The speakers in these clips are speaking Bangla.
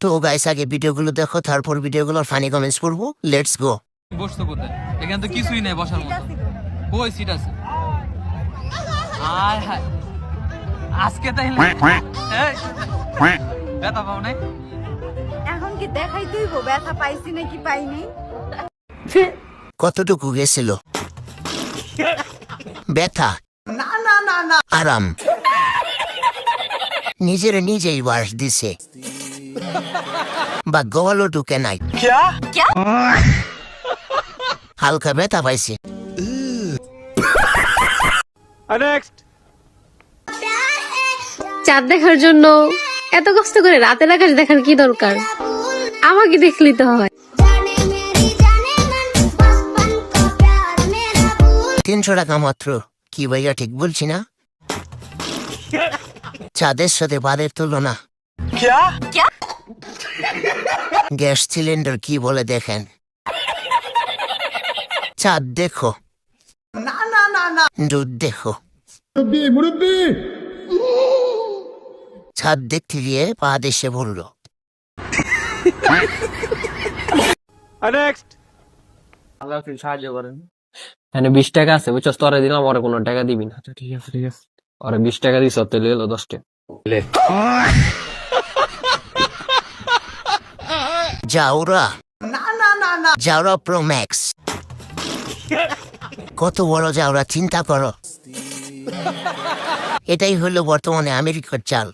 তো গাইস আগে ভিডিওগুলো দেখো, তারপর ভিডিওগুলোর ফানি কমেন্টস পড়বো। Let's go. বসতো কোথায়? এখানে তো কিছুই নেই বসার মতো। কই সিট আছে? আয় হায়, আজকে তাইলে এই ব্যথা পাও নাই? এখন কি দেখাই তুইব ব্যথা পাইছি নাকি পাইনি? কতটুকু গেছিল ব্যথা? না না না না, আরাম। নিজের নিজেই বাস দিছে, বা গলাও ঢুকে নাই। হালকা ব্যথা পাইছে। চাঁদ দেখার জন্য এত কষ্ট করে রাতের আকাশ দেখার কি দরকার? আমাকে দেখলেই তো হয়। 300 টাকা মাত্র। কি ভাইয়া ঠিক বলছি না? চাঁদের সাথে বাদের তুলনা। গ্যাস সিলিন্ডার কি বলে দেখেন। চাঁদ দেখো, না না না না, দুধ দেখো। ছাদ দেখতে গিয়ে পা দেশে বলল। সাহায্য করেন। এখানে 20 টাকা আছে বুঝছো, তোরে দিলাম, ওরে কোনো টাকা দিবি না। ঠিক আছে ঠিক আছে, ওরে 20 টাকা দিছ, তেলে এলো 10 টাকা। জাউরা, না না না না, জাউরা প্রো ম্যাক্স। কত বড় জাউরা চিন্তা করো। এটাই হলো বর্তমানে আমেরিকার চাল।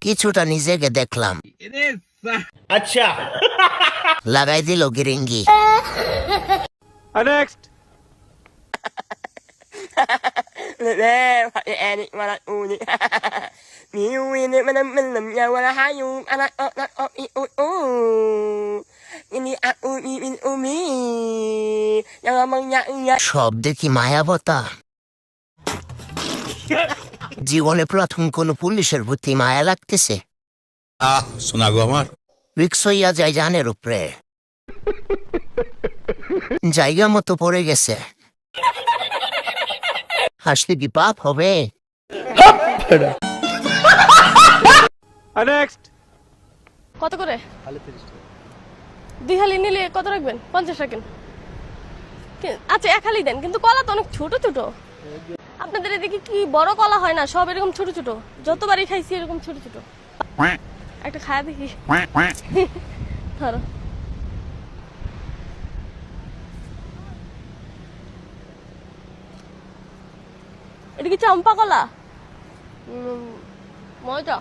কিছুটা নিজেকে দেখলাম, আচ্ছা লাগাই দিল গিরিঙ্গি। সব দেখি মায়াবতা। জীবনে প্রথম কোন পুলিশের প্রতি মায়া লাগতেছে। শোনা গো আমার রিক্স হইয়া যায় জানের উপরে, জায়গা মতো পড়ে গেছে। হাসলে কি পাপ হবে? কত করে? 2 হালি নিলে কত রাখবেন? 50 রাখেন। আচ্ছা 1 হালি দেন, কিন্তু কলা তো অনেক ছোট ছোট। আপনাদের এদিকে কি বড় কলা হয় না? সব এরকম ছোট ছোট, যতবারই খাইছি এরকম ছোট ছোট। একটা খায়া দেখি। ধরো। এটা কি চম্পা কলা? মজা।